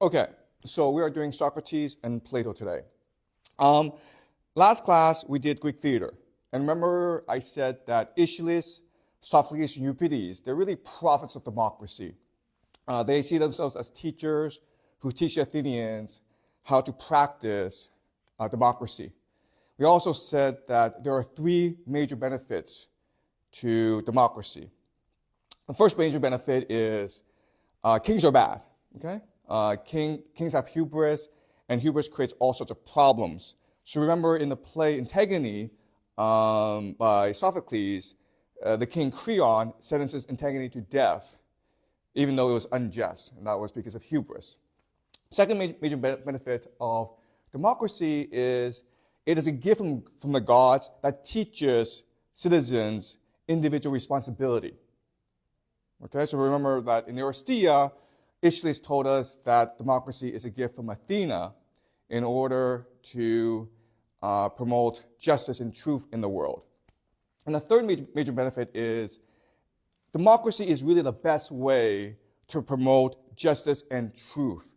Okay, so we are doing Socrates and Plato today. Last class, we did Greek theater. And remember I said that Aeschylus, Sophocles, and Euripides, they're really prophets of democracy. They see themselves as teachers who teach the Athenians how to practice democracy. We also said that there are three major benefits to democracy. The first major benefit is kings are bad. Okay, kings have hubris, and hubris creates all sorts of problems. So remember in the play Antigone by Sophocles, the king Creon sentences Antigone to death, even though it was unjust, and that was because of hubris. Second major benefit of democracy is it is a gift from the gods that teaches citizens individual responsibility. Okay, so remember that in the Oresteia, Aeschylus told us that democracy is a gift from Athena in order to promote justice and truth in the world. And the third major benefit is democracy is really the best way to promote justice and truth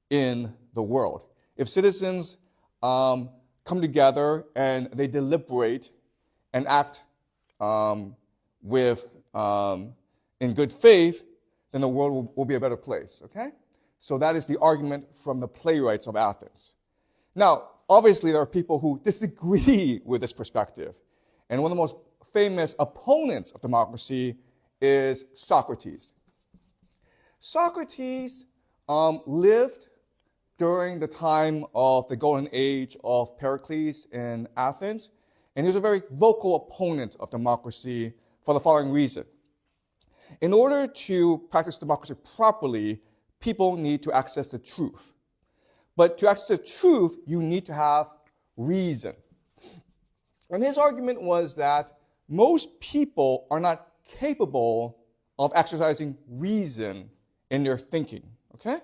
in the world. If citizens come together and they deliberate and act in good faith, then the world will be a better place, okay? So that is the argument from the playwrights of Athens. Now, obviously, there are people who disagree with this perspective. And one of the most famous opponents of democracy is Socrates. Socrates lived during the time of the golden age of Pericles in Athens, and he was a very vocal opponent of democracy for the following reason. In order to practice democracy properly, people need to access the truth. But to access the truth, you need to have reason. And his argument was that most people are not capable of exercising reason in their thinking, okay?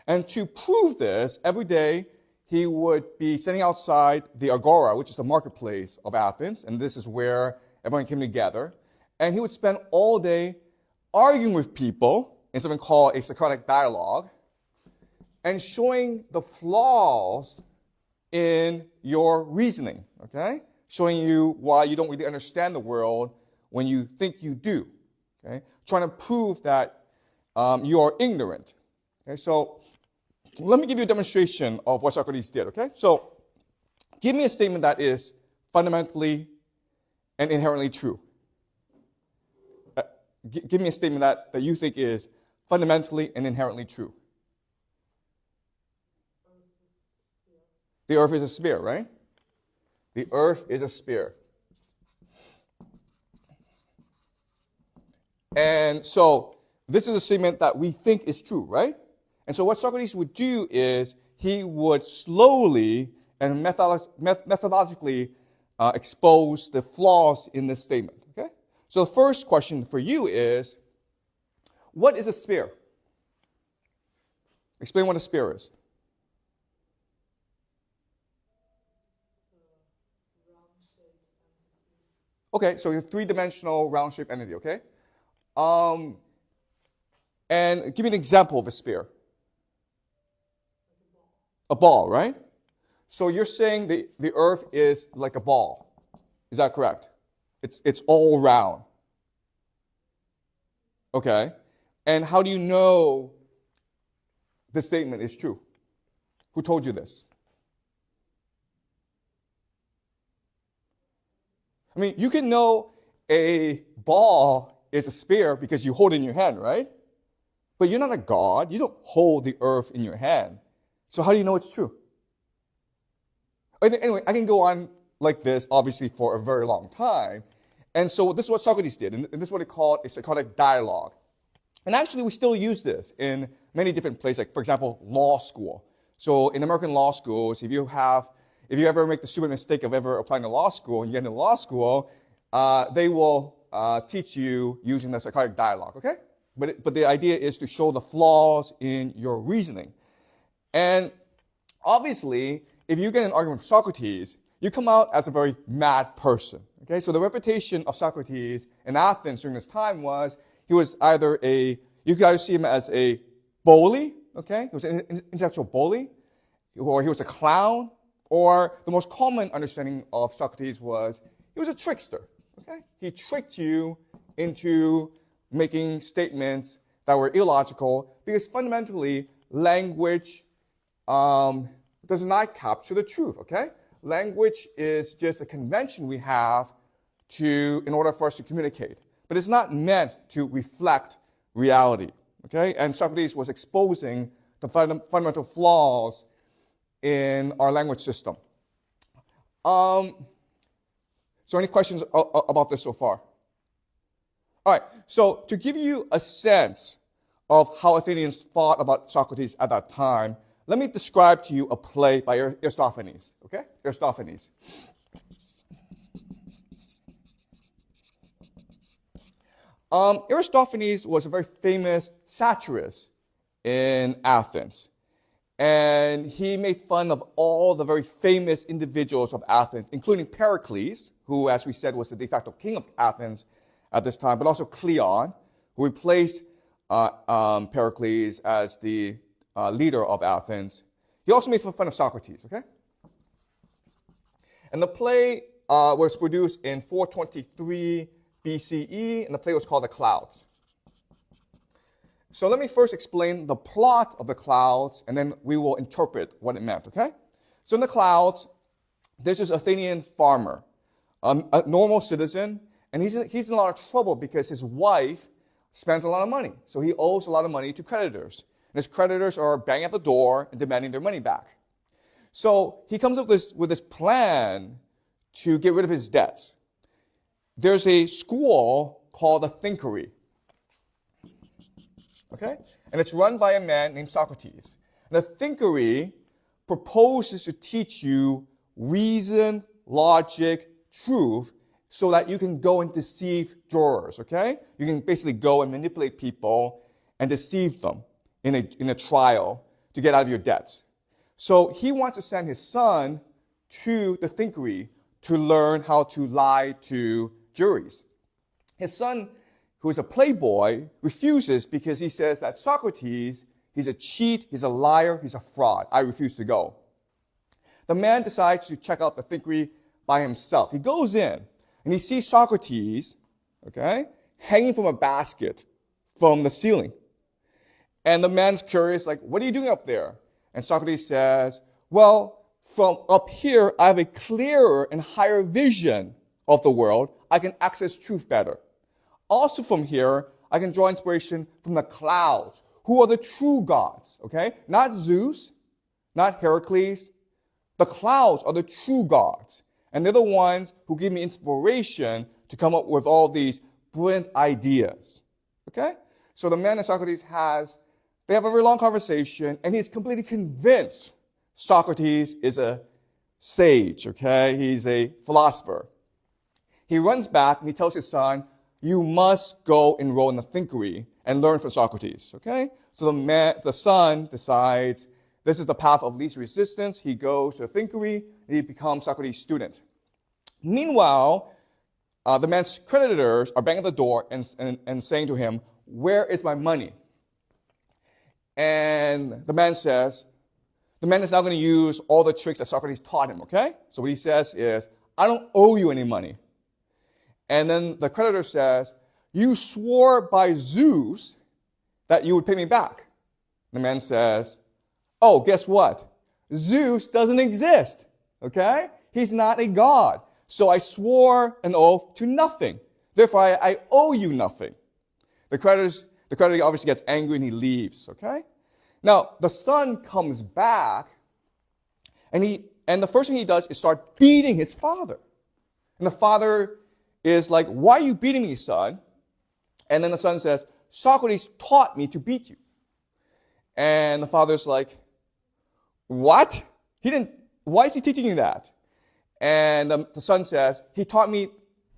And to prove this, every day he would be standing outside the Agora, which is the marketplace of Athens, and this is where everyone came together, and he would spend all day arguing with people in something called a Socratic dialogue, and showing the flaws in your reasoning, okay? Showing you why you don't really understand the world when you think you do, okay? Trying to prove that you are ignorant. Okay, so let me give you a demonstration of what Socrates did, okay? So give me a statement that is fundamentally and inherently true. Give me a statement that you think is fundamentally and inherently true. The earth is a sphere, right? The earth is a sphere. And so this is a statement that we think is true, right? And so what Socrates would do is he would slowly and methodologically expose the flaws in this statement, okay? So the first question for you is, what is a sphere? Explain what a sphere is. Okay, so it's a three-dimensional round-shaped entity, okay? And give me an example of a sphere. A ball, right? So you're saying the earth is like a ball. Is that correct? It's all round. Okay. And how do you know this statement is true? Who told you this? I mean, you can know a ball is a sphere because you hold it in your hand, right? But you're not a god. You don't hold the earth in your hand. So how do you know it's true? Anyway, I can go on like this, obviously, for a very long time. And so this is what Socrates did, and this is what he called a Socratic dialogue. And actually, we still use this in many different places, like, for example, law school. So in American law schools, if you ever make the stupid mistake of ever applying to law school and you get into law school, they will teach you using the Socratic dialogue, okay? But the idea is to show the flaws in your reasoning. And obviously, if you get in an argument with Socrates, you come out as a very mad person, okay? So the reputation of Socrates in Athens during this time was he was you could either see him as a bully okay? He was an intellectual bully, or he was a clown, or the most common understanding of Socrates was he was a trickster, okay? He tricked you into making statements that were illogical because fundamentally language does not capture the truth, okay? Language is just a convention we have in order for us to communicate, but it's not meant to reflect reality, okay? And Socrates was exposing the fundamental flaws in our language system. So any questions about this so far? All right, so to give you a sense of how Athenians thought about Socrates at that time, let me describe to you a play by Aristophanes, okay? Aristophanes. Aristophanes was a very famous satirist in Athens. And he made fun of all the very famous individuals of Athens, including Pericles, who, as we said, was the de facto king of Athens at this time, but also Cleon, who replaced Pericles as the leader of Athens. He also made fun of Socrates, okay? And the play was produced in 423 BCE, and the play was called The Clouds. So let me first explain the plot of The Clouds, and then we will interpret what it meant, okay? So in The Clouds, there's this Athenian farmer, a normal citizen, and he's in a lot of trouble because his wife spends a lot of money. So he owes a lot of money to creditors. And his creditors are banging at the door and demanding their money back. So he comes up with this plan to get rid of his debts. There's a school called the Thinkery. Okay? And it's run by a man named Socrates. And the Thinkery proposes to teach you reason, logic, truth, so that you can go and deceive jurors, okay? You can basically go and manipulate people and deceive them in a trial to get out of your debts. So he wants to send his son to the Thinkery to learn how to lie to juries. His son, who is a playboy, refuses because he says that Socrates, he's a cheat, he's a liar, he's a fraud. I refuse to go. The man decides to check out the Thinkery by himself. He goes in and he sees Socrates, okay, hanging from a basket from the ceiling. And the man's curious, like, what are you doing up there? And Socrates says, well, from up here, I have a clearer and higher vision of the world. I can access truth better. Also from here, I can draw inspiration from the clouds, who are the true gods, okay? Not Zeus, not Heracles. The clouds are the true gods. And they're the ones who give me inspiration to come up with all these brilliant ideas, okay? So the man that Socrates they have a very long conversation, and he's completely convinced Socrates is a sage, okay? He's a philosopher. He runs back and he tells his son, you must go enroll in the Thinkery and learn from Socrates, okay? So the son decides this is the path of least resistance. He goes to the Thinkery and he becomes Socrates' student. Meanwhile, the man's creditors are banging at the door and saying to him, where is my money? And the man is now going to use all the tricks that Socrates taught him, okay? So what he says is, I don't owe you any money. And then the creditor says, you swore by Zeus that you would pay me back. The man says, oh, guess what? Zeus doesn't exist, okay? He's not a god. So I swore an oath to nothing. Therefore, I owe you nothing. The creditor obviously gets angry and he leaves, okay? Now, the son comes back and the first thing he does is start beating his father. And the father is like, why are you beating me, son? And then the son says, Socrates taught me to beat you. And the father's like, what? Why is he teaching you that? And the son says, he taught me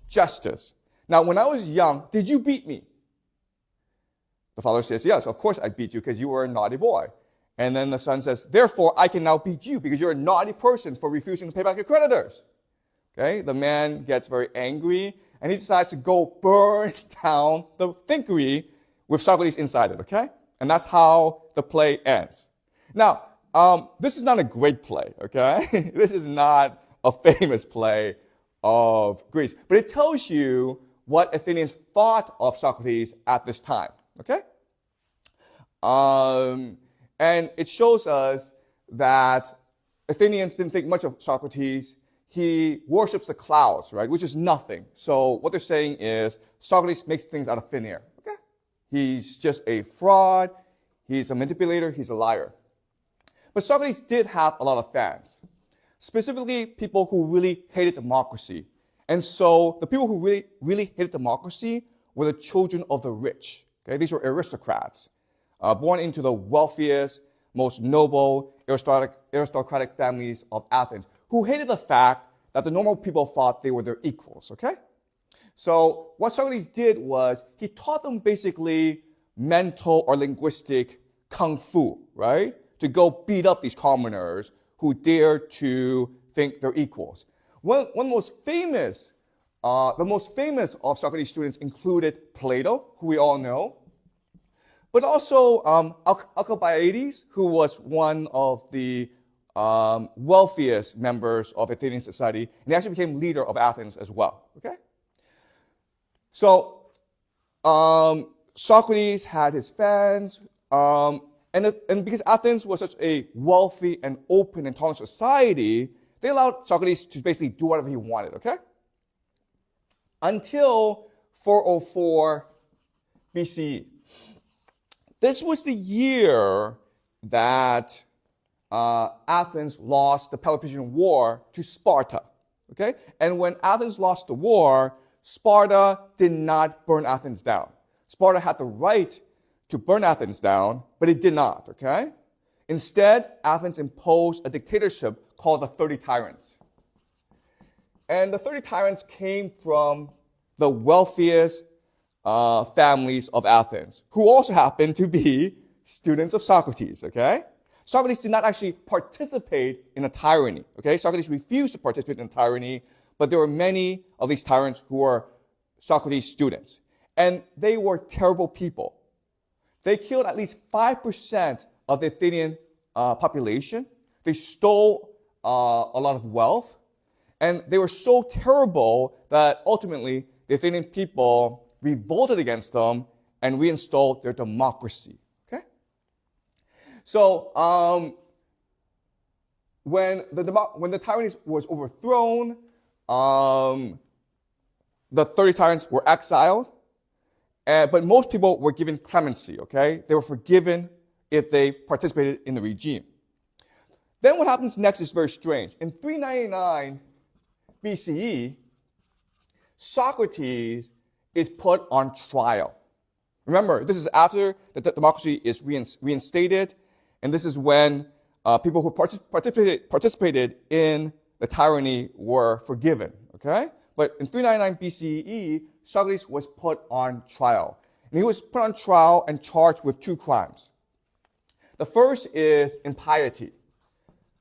justice. Now, when I was young, did you beat me? The father says, yes, of course I beat you because you were a naughty boy. And then the son says, therefore, I can now beat you because you're a naughty person for refusing to pay back your creditors. Okay, the man gets very angry and he decides to go burn down the Thinkery with Socrates inside it, okay? And that's how the play ends. Now, this is not a great play, okay? This is not a famous play of Greece. But it tells you what Athenians thought of Socrates at this time, okay? And it shows us that Athenians didn't think much of Socrates. He worships the clouds, right, which is nothing. So what they're saying is Socrates makes things out of thin air, okay? He's just a fraud. He's a manipulator. He's a liar. But Socrates did have a lot of fans, specifically people who really hated democracy. And so the people who really hated democracy were the children of the rich. Okay? These were aristocrats, born into the wealthiest, most noble, aristocratic families of Athens, who hated the fact that the normal people thought they were their equals. Okay? So what Socrates did was he taught them basically mental or linguistic kung fu, right? To go beat up these commoners who dare to think they're equals. One of the most famous of Socrates' students included Plato, who we all know, but also Alcibiades, who was one of the wealthiest members of Athenian society, and he actually became leader of Athens as well. Okay, so Socrates had his fans. And because Athens was such a wealthy and open and tolerant society, they allowed Socrates to basically do whatever he wanted, okay? Until 404 BCE. This was the year that Athens lost the Peloponnesian War to Sparta, okay? And when Athens lost the war, Sparta did not burn Athens down. Sparta had the right to burn Athens down, but it did not, okay? Instead, Athens imposed a dictatorship called the 30 Tyrants. And the 30 Tyrants came from the wealthiest families of Athens, who also happened to be students of Socrates, okay? Socrates did not actually participate in a tyranny, okay? Socrates refused to participate in a tyranny, but there were many of these tyrants who were Socrates' students. And they were terrible people. They killed at least 5% of the Athenian population. They stole a lot of wealth. And they were so terrible that ultimately the Athenian people revolted against them and reinstalled their democracy. Okay? So when the tyranny was overthrown, the 30 tyrants were exiled. But most people were given clemency, okay? They were forgiven if they participated in the regime. Then what happens next is very strange. In 399 BCE, Socrates is put on trial. Remember, this is after the democracy is reinstated, and this is when people who participated in the tyranny were forgiven, okay? But in 399 BCE, Socrates was put on trial. And he was put on trial and charged with 2 crimes. The first is impiety,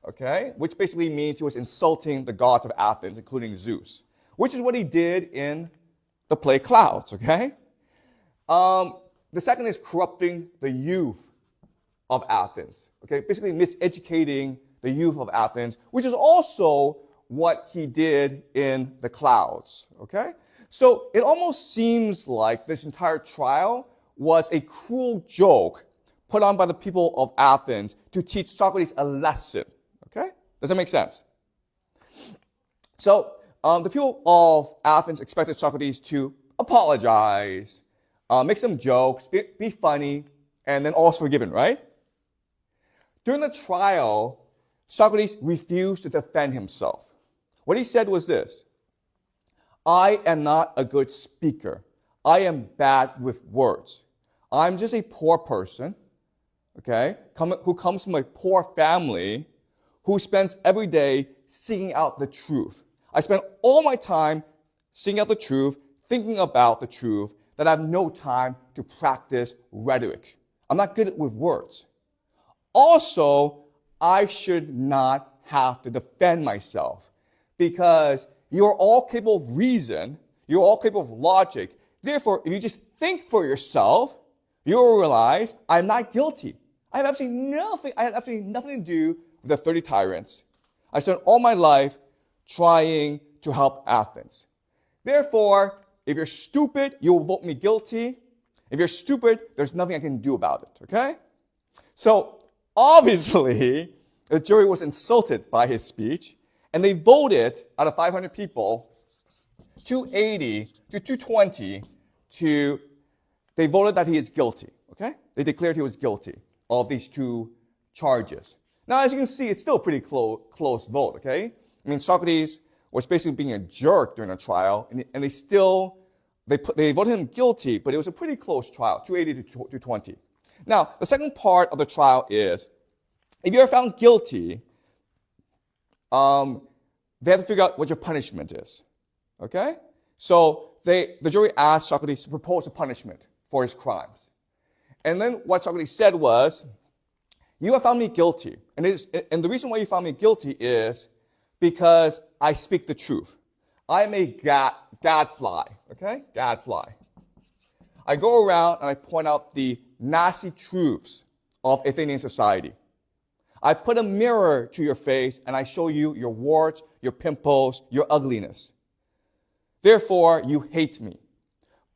okay? Which basically means he was insulting the gods of Athens, including Zeus, which is what he did in the play Clouds, okay? The second is corrupting the youth of Athens, okay? Basically miseducating the youth of Athens, which is also what he did in the Clouds, okay? So it almost seems like this entire trial was a cruel joke put on by the people of Athens to teach Socrates a lesson. Okay? Does that make sense? So the people of Athens expected Socrates to apologize, make some jokes, be funny, and then all was forgiven, right? During the trial, Socrates refused to defend himself. What he said was this: I am not a good speaker. I am bad with words. I'm just a poor person, okay, who comes from a poor family, who spends every day seeking out the truth. I spend all my time seeking out the truth, thinking about the truth, that I have no time to practice rhetoric. I'm not good with words. Also, I should not have to defend myself, because you're all capable of reason. You're all capable of logic. Therefore, if you just think for yourself, you will realize I'm not guilty. I had absolutely nothing to do with the 30 tyrants. I spent all my life trying to help Athens. Therefore, if you're stupid, you will vote me guilty. If you're stupid, there's nothing I can do about it, okay? So, obviously, the jury was insulted by his speech, and they voted, out of 500 people, 280 to 220 they voted that he is guilty, okay? They declared he was guilty of these two charges. Now, as you can see, it's still a pretty close vote, okay? I mean, Socrates was basically being a jerk during the trial, and they voted him guilty, but it was a pretty close trial, 280 to 220. Now, the second part of the trial is, if you're found guilty, they have to figure out what your punishment is, okay? So the jury asked Socrates to propose a punishment for his crimes. And then what Socrates said was, you have found me guilty. And the reason why you found me guilty is because I speak the truth. I am a gadfly, okay? Gadfly. I go around and I point out the nasty truths of Athenian society. I put a mirror to your face and I show you your warts, your pimples, your ugliness. Therefore, you hate me.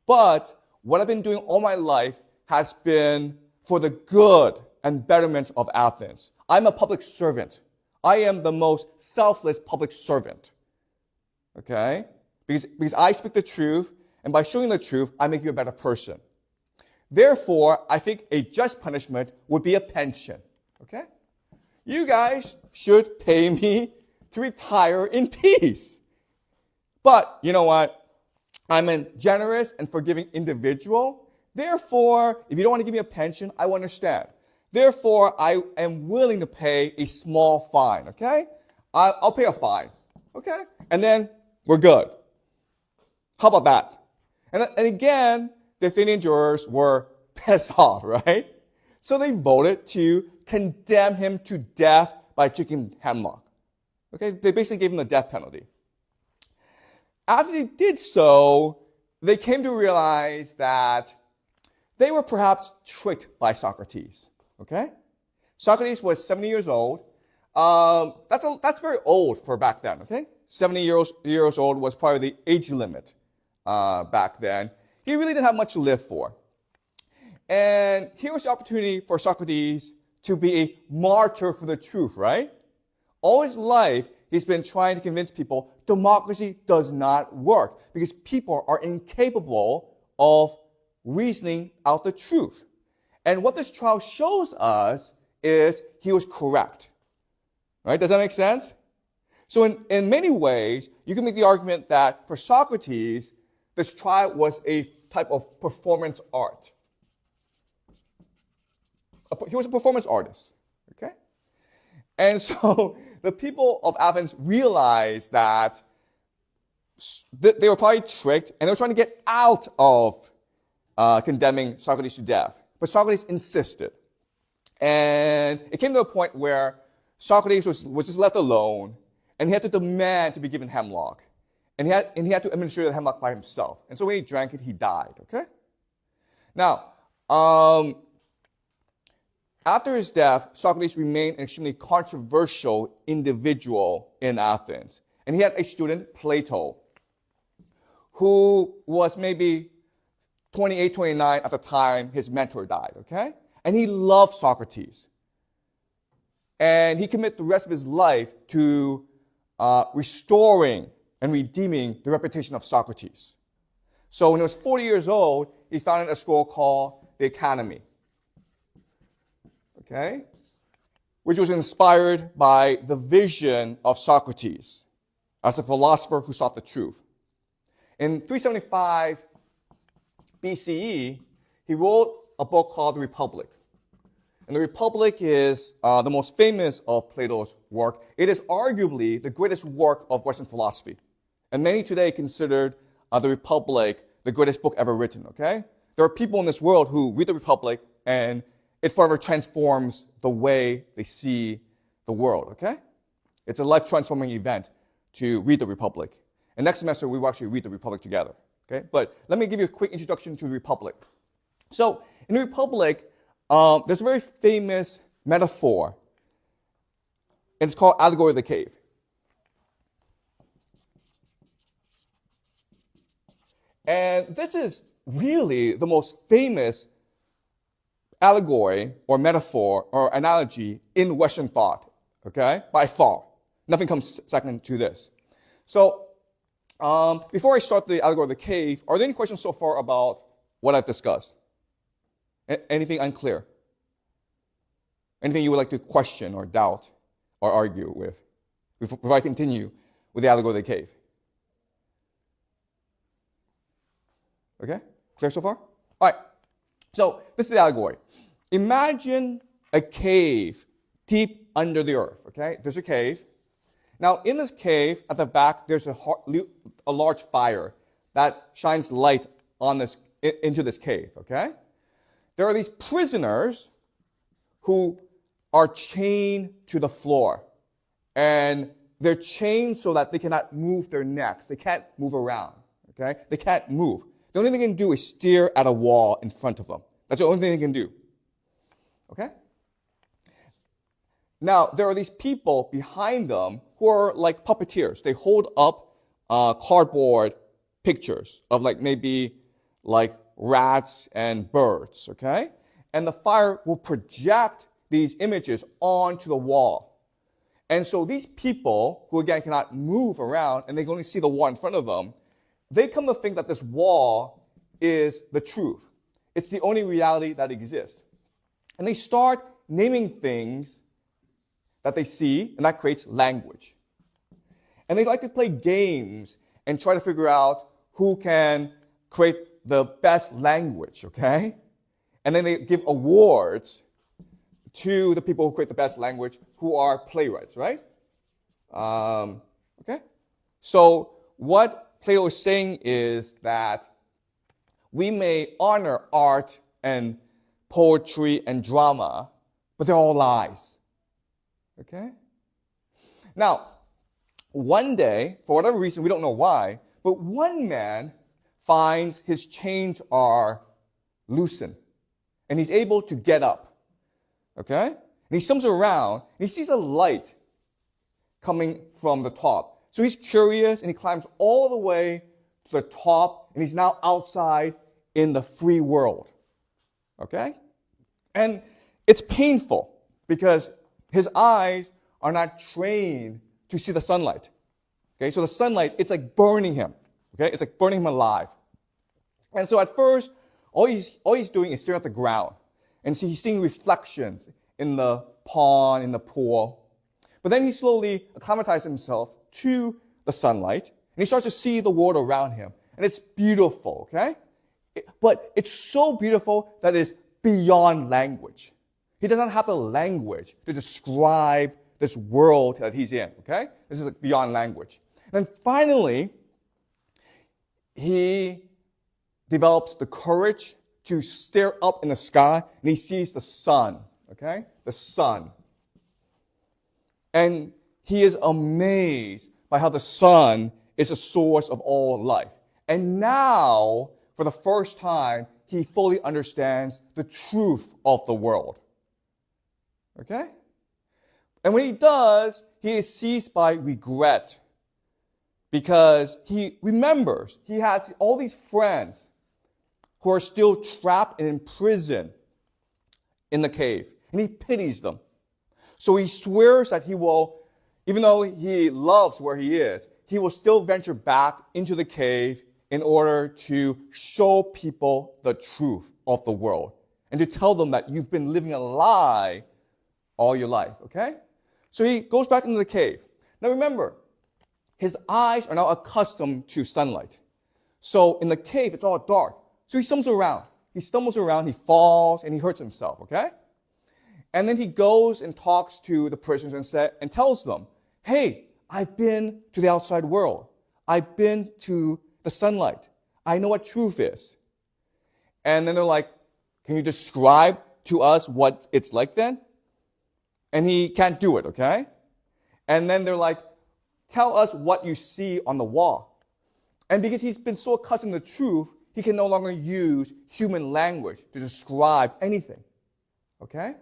But what I've been doing all my life has been for the good and betterment of Athens. I'm a public servant. I am the most selfless public servant. Okay? Because I speak the truth, and by showing the truth, I make you a better person. Therefore, I think a just punishment would be a pension. Okay? You guys should pay me to retire in peace. But, you know what? I'm a generous and forgiving individual. Therefore, if you don't want to give me a pension, I will understand. Therefore, I am willing to pay a small fine, okay? I'll pay a fine, okay? And then we're good. How about that? And again, the Athenian jurors were pissed off, right? So they voted to condemn him to death by drinking hemlock. Okay? They basically gave him the death penalty. After they did so, they came to realize that they were perhaps tricked by Socrates. Okay? Socrates was 70 years old. That's very old for back then, okay? 70 years old was probably the age limit back then. He really didn't have much to live for. And here was the opportunity for Socrates to be a martyr for the truth, right? All his life, he's been trying to convince people democracy does not work because people are incapable of reasoning out the truth. And what this trial shows us is he was correct. Right? Does that make sense? So in many ways, you can make the argument that for Socrates, this trial was a type of performance art. He was a performance artist. Okay? And so the people of Athens realized that they were probably tricked, and they were trying to get out of condemning Socrates to death. But Socrates insisted. And it came to a point where Socrates was just left alone, and he had to demand to be given hemlock. And he had to administer the hemlock by himself. And so when he drank it, he died, okay? Now, after his death, Socrates remained an extremely controversial individual in Athens. And he had a student, Plato, who was maybe 28, 29 at the time his mentor died, okay? And he loved Socrates. And he committed the rest of his life to restoring and redeeming the reputation of Socrates. So when he was 40 years old, he founded a school called the Academy, okay? Which was inspired by the vision of Socrates as a philosopher who sought the truth. In 375 BCE, he wrote a book called The Republic. And The Republic is the most famous of Plato's work. It is arguably the greatest work of Western philosophy. And many today considered The Republic the greatest book ever written, okay? There are people in this world who read The Republic and it forever transforms the way they see the world, okay? It's a life-transforming event to read The Republic. And next semester, we will actually read The Republic together, okay? But let me give you a quick introduction to The Republic. So, In the Republic, there's a very famous metaphor. It's called Alegoria of the Cave. And this is really the most famous allegory or metaphor or analogy in Western thought, okay? By far. Nothing comes second to this. So, before I start the Allegory of the Cave, are there any questions so far about what I've discussed? Anything unclear? Anything you would like to question or doubt or argue with before I continue with the Allegory of the Cave? Okay? Clear so far? All right. So, this is the allegory. Imagine a cave deep under the earth, okay? There's a cave. Now, in this cave, at the back, there's a large fire that shines light on into this cave, okay? There are these prisoners who are chained to the floor. And they're chained so that they cannot move their necks. They can't move around, okay? They can't move. The only thing they can do is stare at a wall in front of them. That's the only thing they can do, okay? Now, there are these people behind them who are like puppeteers. They hold up cardboard pictures of maybe rats and birds, okay? And the fire will project these images onto the wall. And so these people, who again cannot move around and they can only see the wall in front of them, they come to think that this wall is the truth. It's the only reality that exists. And they start naming things that they see, and that creates language. And they like to play games and try to figure out who can create the best language, okay? And then they give awards to the people who create the best language, who are playwrights, right? Okay? So what Plato is saying is that we may honor art and poetry and drama, but they're all lies. Okay? Now, one day, for whatever reason, we don't know why, but one man finds his chains are loosened, and he's able to get up. Okay? And he stumbles around, and he sees a light coming from the top. So he's curious, and he climbs all the way to the top, and he's now outside in the free world. Okay? And it's painful, because his eyes are not trained to see the sunlight. Okay? So the sunlight, it's like burning him. Okay? It's like burning him alive. And so at first, all he's doing is staring at the ground. And so he's seeing reflections in the pond, in the pool. But then he slowly acclimatizes himself to the sunlight, and he starts to see the world around him. And it's beautiful, okay? But it's so beautiful that it is beyond language. He does not have the language to describe this world that he's in, okay? This is beyond language. And then finally, he develops the courage to stare up in the sky, and he sees the sun, okay? The sun. And he is amazed by how the sun is the source of all life. And now, for the first time, he fully understands the truth of the world. Okay? And when he does, he is seized by regret, because he remembers he has all these friends who are still trapped and imprisoned in the cave. And he pities them. So he swears that he will, even though he loves where he is, he will still venture back into the cave in order to show people the truth of the world and to tell them that you've been living a lie all your life, okay? So he goes back into the cave. Now remember, his eyes are now accustomed to sunlight. So in the cave, it's all dark. So he stumbles around. He falls, and he hurts himself, okay? And then he goes and talks to the prisoners and tells them, hey, I've been to the outside world. I've been to the sunlight. I know what truth is. And then they're like, can you describe to us what it's like then? And he can't do it, okay? And then they're like, tell us what you see on the wall. And because he's been so accustomed to truth, he can no longer use human language to describe anything. Okay?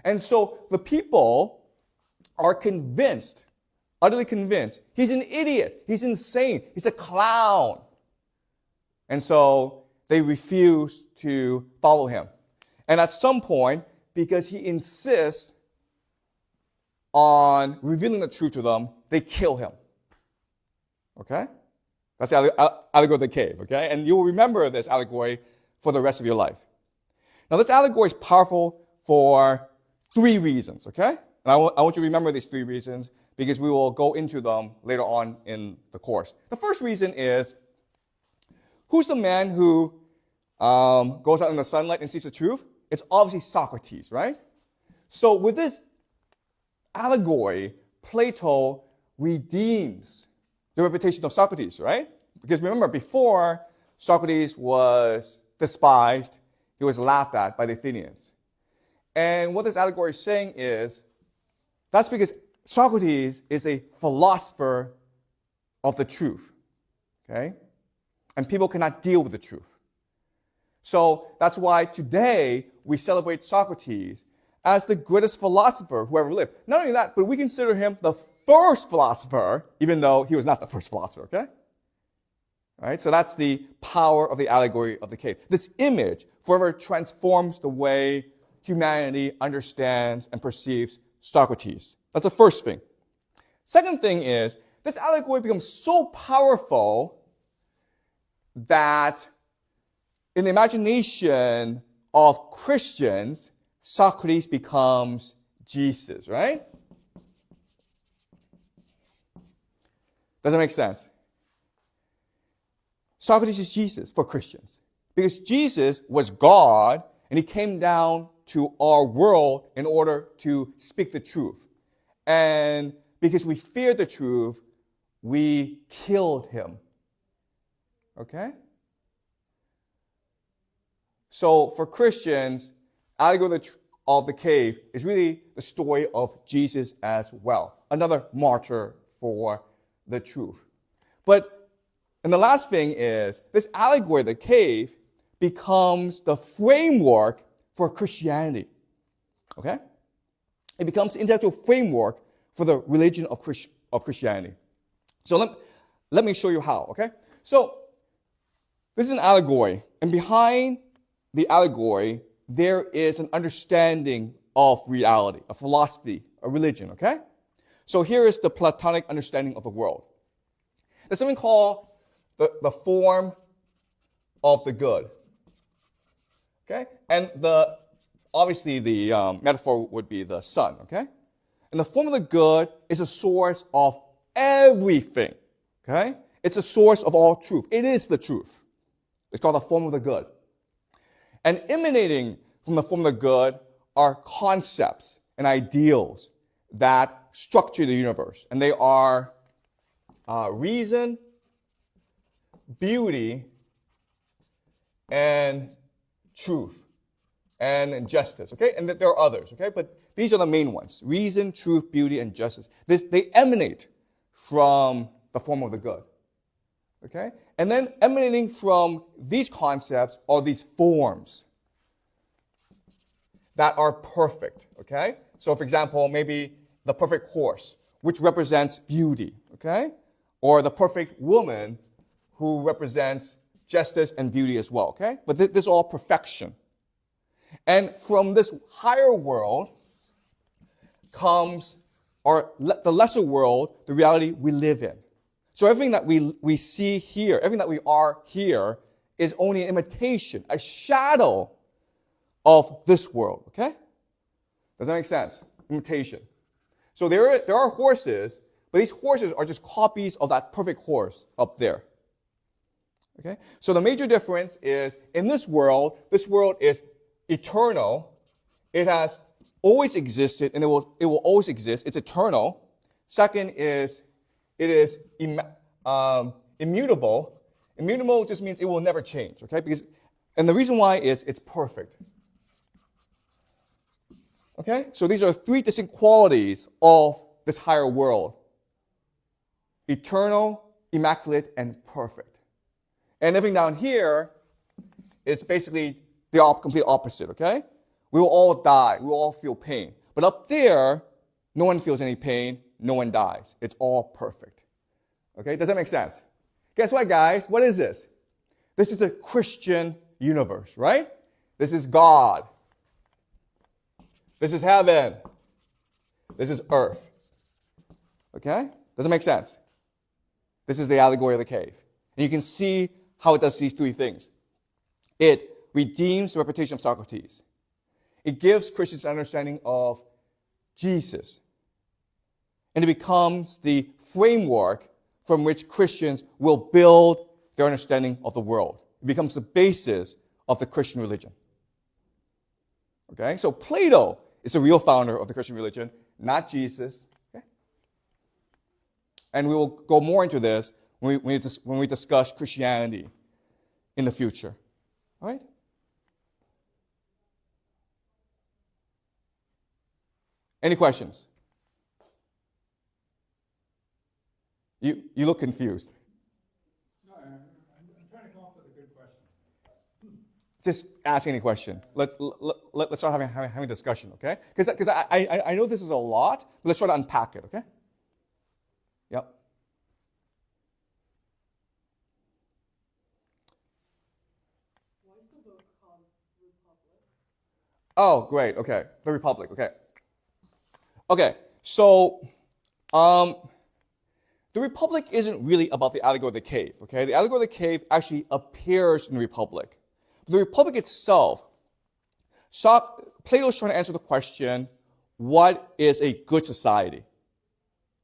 And so the people are convinced, utterly convinced, he's an idiot, he's insane, he's a clown. And so they refuse to follow him. And at some point, because he insists on revealing the truth to them, they kill him. Okay? That's the allegory of the cave, okay? And you'll remember this allegory for the rest of your life. Now, this allegory is powerful for 3 reasons, okay? And I want you to remember these 3 reasons because we will go into them later on in the course. The first reason is, who's the man who goes out in the sunlight and sees the truth? It's obviously Socrates, right? So with this allegory, Plato redeems the reputation of Socrates, right? Because remember, before, Socrates was despised, he was laughed at by the Athenians. And what this allegory is saying is, that's because Socrates is a philosopher of the truth, okay? And people cannot deal with the truth. So that's why today we celebrate Socrates as the greatest philosopher who ever lived. Not only that, but we consider him the first philosopher, even though he was not the first philosopher, okay? All right, so that's the power of the allegory of the cave. This image forever transforms the way humanity understands and perceives Socrates. That's the first thing. Second thing is, this allegory becomes so powerful that in the imagination of Christians, Socrates becomes Jesus, right? Does that make sense? Socrates is Jesus for Christians. Because Jesus was God, and he came down to our world in order to speak the truth. And because we feared the truth, we killed him. Okay? So for Christians, Allegory of the Cave is really the story of Jesus as well. Another martyr for the truth. And the last thing is, this allegory of the cave becomes the framework for Christianity. Okay? It becomes the intellectual framework for the religion of Christianity. So let me show you how, okay? So, this is an allegory, and behind the allegory, there is an understanding of reality, a philosophy, a religion, okay? So here is the Platonic understanding of the world. There's something called the form of the good. Okay? And obviously the metaphor would be the sun, okay? And the form of the good is a source of everything, okay? It's a source of all truth. It is the truth. It's called the form of the good. And emanating from the form of the good are concepts and ideals that structure the universe. And they are reason, beauty, and truth, and justice, okay? And there are others, okay? But these are the main ones. Reason, truth, beauty, and justice. They emanate from the form of the good, okay? And then emanating from these concepts are these forms that are perfect, okay? So, for example, maybe the perfect horse, which represents beauty, okay? Or the perfect woman, who represents justice and beauty as well, okay? But this is all perfection. And from this higher world comes the lesser world, the reality we live in. So everything that we see here, everything that we are here, is only an imitation, a shadow of this world, okay? Does that make sense? Imitation. So there are horses, but these horses are just copies of that perfect horse up there. Okay? So the major difference is, in this world is eternal. It has always existed, and it will always exist. It's eternal. Second is, it is immutable. Immutable just means it will never change, okay? And the reason why is it's perfect. Okay? So these are 3 distinct qualities of this higher world. Eternal, immaculate, and perfect. And everything down here is basically the complete opposite, okay? We will all die. We will all feel pain. But up there, no one feels any pain. No one dies. It's all perfect. Okay? Does that make sense? Guess what, guys? What is this? This is a Christian universe, right? This is God. This is heaven. This is earth. Okay? Does it make sense? This is the allegory of the cave. And you can see how it does these three things. It redeems the reputation of Socrates. It gives Christians an understanding of Jesus. And it becomes the framework from which Christians will build their understanding of the world. It becomes the basis of the Christian religion. Okay? So Plato is the real founder of the Christian religion, not Jesus. Okay? And we will go more into this when we discuss Christianity in the future. All right? Any questions? You look confused. No, I'm trying to come up with a good question. Just ask any question. Let's start having a discussion, okay? Because I know this is a lot, but let's try to unpack it, okay? Yep. Why is the book called Republic? Oh, great. Okay, the Republic. Okay. Okay. So, the Republic isn't really about the Allegory of the Cave. Okay, the Allegory of the Cave actually appears in the Republic. The Republic itself, Plato's trying to answer the question, what is a good society?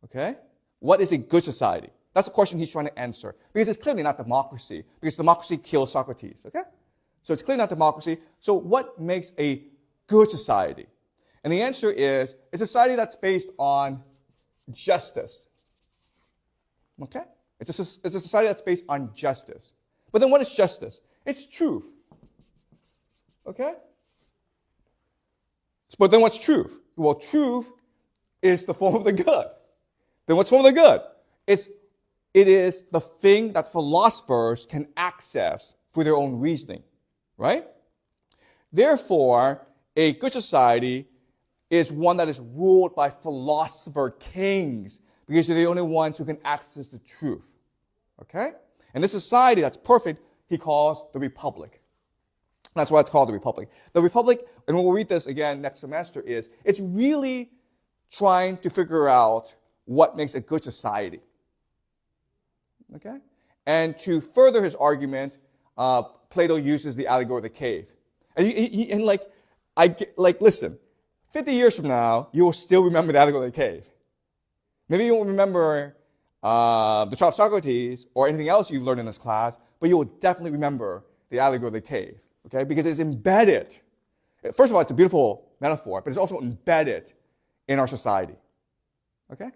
Okay? What is a good society? That's the question he's trying to answer. Because it's clearly not democracy, because democracy kills Socrates. Okay? So it's clearly not democracy. So what makes a good society? And the answer is, it's a society that's based on justice. Okay? It's a society that's based on justice. But then what is justice? It's truth. Okay? But then what's truth? Well, truth is the form of the good. Then what's form of the good? It is the thing that philosophers can access for their own reasoning. Right? Therefore, a good society is one that is ruled by philosopher kings, because they're the only ones who can access the truth. Okay? And this society that's perfect, he calls the Republic. That's why it's called the Republic. The Republic, and we'll read this again next semester, it's really trying to figure out what makes a good society. Okay? And to further his argument, Plato uses the allegory of the cave. And listen, 50 years from now, you will still remember the allegory of the cave. Maybe you won't remember the trial of Socrates or anything else you've learned in this class, but you will definitely remember the allegory of the cave, okay? Because it's embedded. First of all, it's a beautiful metaphor, but it's also embedded in our society, okay?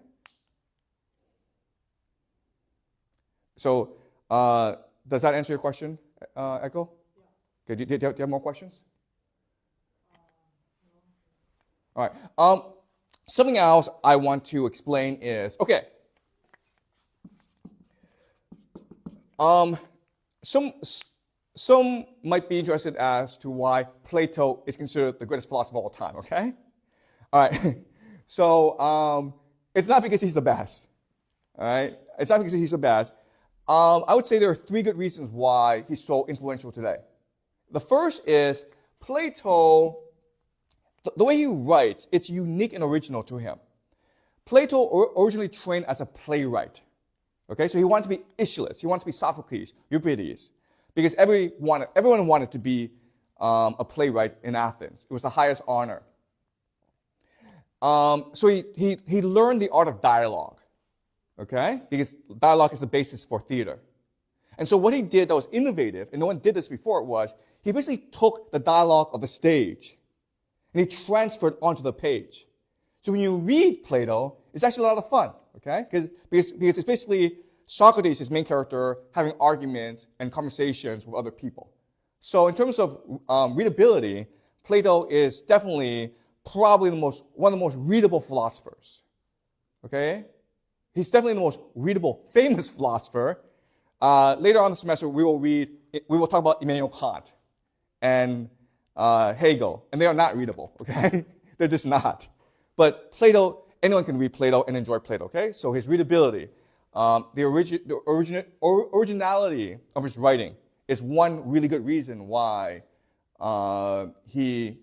So, does that answer your question, Echo? Yeah. Okay, do you have more questions? No. All right. Something else I want to explain is, okay, some might be interested as to why Plato is considered the greatest philosopher of all time, okay? All right, so it's not because he's the best, all right? It's not because he's the best. I would say there are three good reasons why he's so influential today. The first is Plato, the way he writes, it's unique and original to him. Plato originally trained as a playwright. Okay, so he wanted to be Aeschylus, he wanted to be Sophocles, Euripides, because everyone wanted to be a playwright in Athens. It was the highest honor. So he learned the art of dialogue, okay, because dialogue is the basis for theater. And so what he did that was innovative, and no one did this before, was he basically took the dialogue of the stage and he transferred it onto the page. So when you read Plato, it's actually a lot of fun, okay? Because it's basically Socrates, his main character, having arguments and conversations with other people. So in terms of readability, Plato is definitely probably one of the most readable philosophers, okay? He's definitely the most readable, famous philosopher, Later on in the semester, we will talk about Immanuel Kant and Hegel, and they are not readable, okay? They're just not. But Plato, anyone can read Plato and enjoy Plato, okay? So his readability, the originality of his writing is one really good reason why he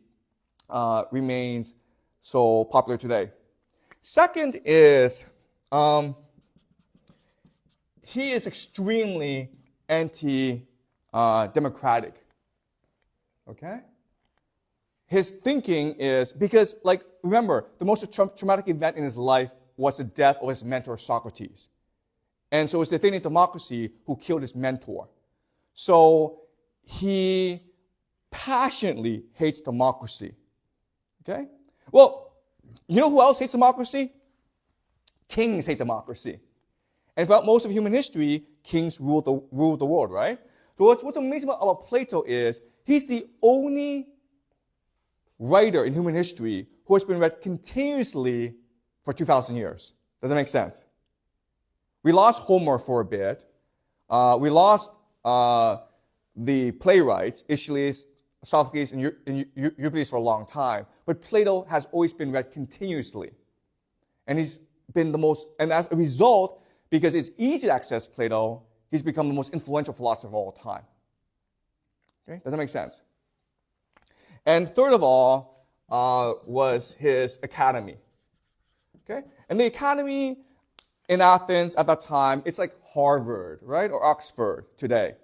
remains so popular today. Second is he is extremely anti-democratic. Okay? His thinking is, because, remember, the most traumatic event in his life was the death of his mentor, Socrates. And so it's the Athenian democracy who killed his mentor. So he passionately hates democracy. Okay? Well, you know who else hates democracy? Kings hate democracy. And throughout most of human history, kings ruled the world, right? So what's amazing about Plato is he's the only writer in human history who has been read continuously for 2,000 years. Does that make sense? We lost Homer for a bit. We lost the playwrights, Aeschylus, Sophocles, and Euripides for a long time. But Plato has always been read continuously. And he's been the most, and as a result, because it's easy to access Plato, he's become the most influential philosopher of all time. Okay? Does that make sense? And third of all was his academy. Okay? And the academy in Athens at that time, it's like Harvard, right? Or Oxford today.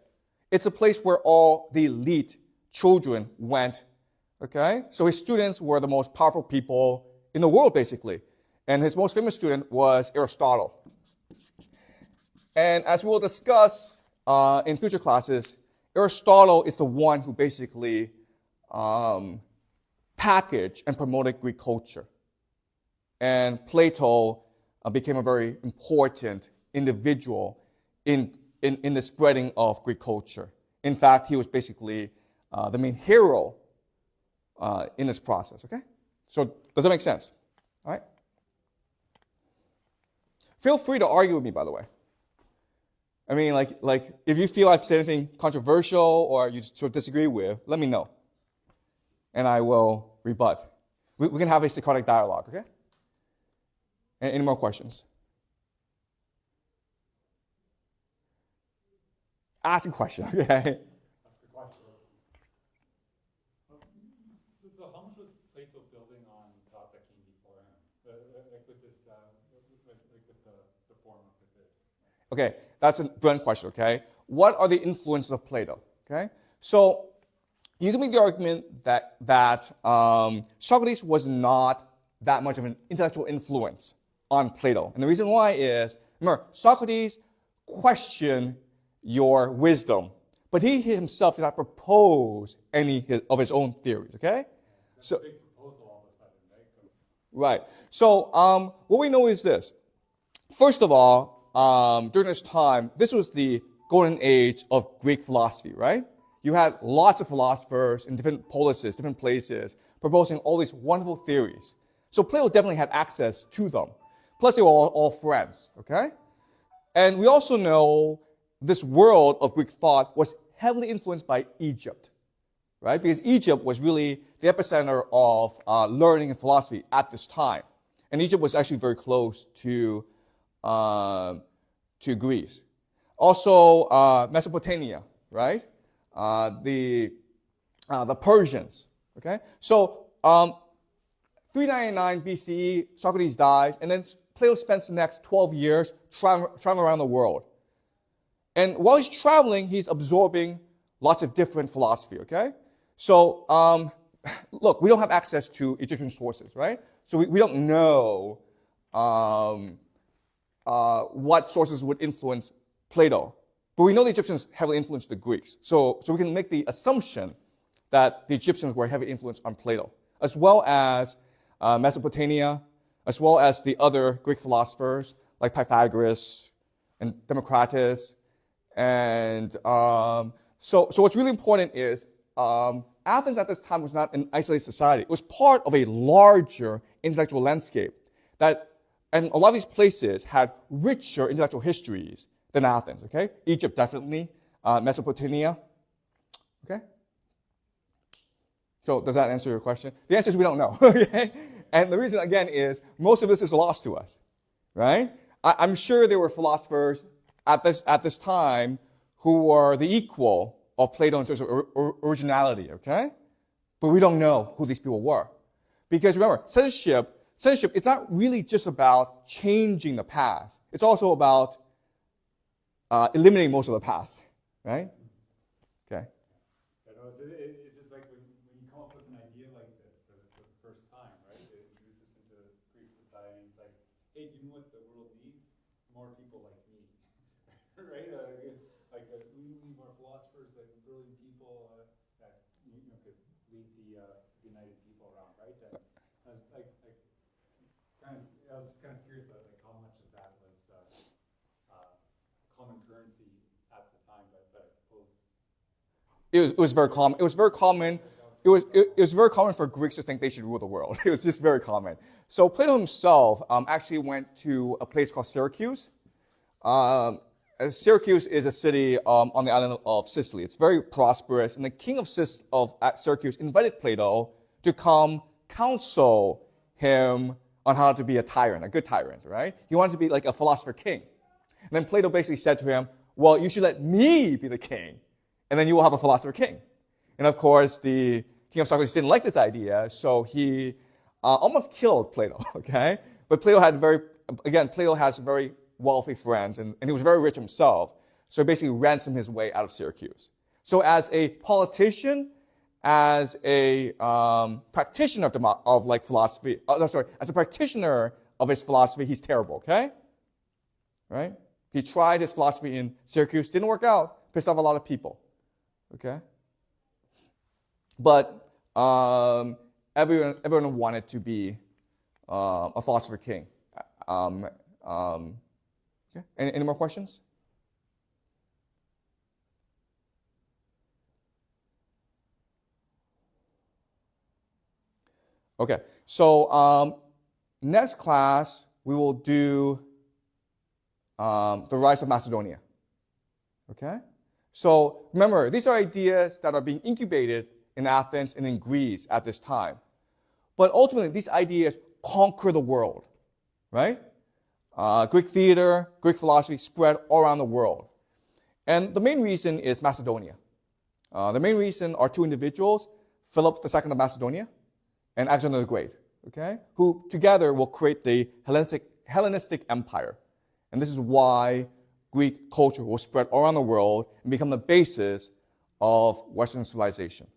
It's a place where all the elite children went. Okay? So his students were the most powerful people in the world, basically. And his most famous student was Aristotle. And as we'll discuss in future classes, Aristotle is the one who basically packaged and promoted Greek culture. And Plato became a very important individual in the spreading of Greek culture. In fact, he was basically the main hero in this process, okay? So does that make sense? All right? Feel free to argue with me, by the way. I mean, like if you feel I've said anything controversial or you sort of disagree with, let me know. And I will rebut. We can have a Socratic dialogue, okay? Any more questions? Ask a question, okay? Ask a question. So how much was Plato building on thought that came before him? Like with this, with the form of the bit. Okay, that's a brilliant question, okay? What are the influences of Plato, okay? So you can make the argument that Socrates was not that much of an intellectual influence on Plato. And the reason why is, remember, Socrates questioned your wisdom, but he himself did not propose any of his own theories, okay? That's a big proposal all of a sudden, right? Right. So what we know is this. First of all, during this time, this was the golden age of Greek philosophy, right? You had lots of philosophers in different polises, different places, proposing all these wonderful theories. So Plato definitely had access to them. Plus, they were all friends, okay? And we also know this world of Greek thought was heavily influenced by Egypt, right? Because Egypt was really the epicenter of learning and philosophy at this time. And Egypt was actually very close to Greece. Also, Mesopotamia, right? The Persians, okay? So, 399 BCE, Socrates dies, and then Plato spends the next 12 years traveling around the world. And while he's traveling, he's absorbing lots of different philosophy, okay? So, look, we don't have access to Egyptian sources, right? So we don't know what sources would influence Plato. But we know the Egyptians heavily influenced the Greeks. So we can make the assumption that the Egyptians were heavily influenced on Plato, as well as Mesopotamia, as well as the other Greek philosophers like Pythagoras and Democritus. And so what's really important is Athens at this time was not an isolated society. It was part of a larger intellectual landscape and a lot of these places had richer intellectual histories than Athens, okay? Egypt, definitely. Mesopotamia, okay? So does that answer your question? The answer is we don't know, okay? And the reason, again, is most of this is lost to us, right? I'm sure there were philosophers at this time who were the equal of Plato in terms of originality, okay? But we don't know who these people were. Because remember, censorship, it's not really just about changing the past. It's also about eliminating most of the past, right? Okay. It's just like when you come up with an idea like this for the first time, right? It introduces into Greek society. It's like, hey, you know what the world needs? More people like me, right? We need more philosophers, like brilliant people that could lead the united people around, right? And I was just kind of curious, like how much of that was common currency at the time, but I suppose it was very common. It was very common. It was very common for Greeks to think they should rule the world. It was just very common. So Plato himself actually went to a place called Syracuse. Syracuse is a city on the island of Sicily. It's very prosperous, and the king of Syracuse invited Plato to come counsel him on how to be a tyrant, a good tyrant, right? He wanted to be like a philosopher king. And then Plato basically said to him, well, you should let me be the king, and then you will have a philosopher king. And of course, the king of Socrates didn't like this idea, so he almost killed Plato, okay? But Plato has very wealthy friends, and he was very rich himself, so he basically ransomed his way out of Syracuse. So as a politician, as a practitioner of philosophy, as a practitioner of his philosophy, he's terrible, okay? Right? He tried his philosophy in Syracuse, didn't work out, pissed off a lot of people, okay? But everyone wanted to be a philosopher king. Okay. Any more questions? Okay, so next class we will do the rise of Macedonia. Okay? So remember, these are ideas that are being incubated in Athens and in Greece at this time. But ultimately, these ideas conquer the world, right? Greek theater, Greek philosophy spread all around the world. And the main reason is Macedonia. The main reason are two individuals, Philip II of Macedonia and Alexander the Great, okay, who together will create the Hellenistic Empire. And this is why Greek culture will spread all around the world and become the basis of Western civilization.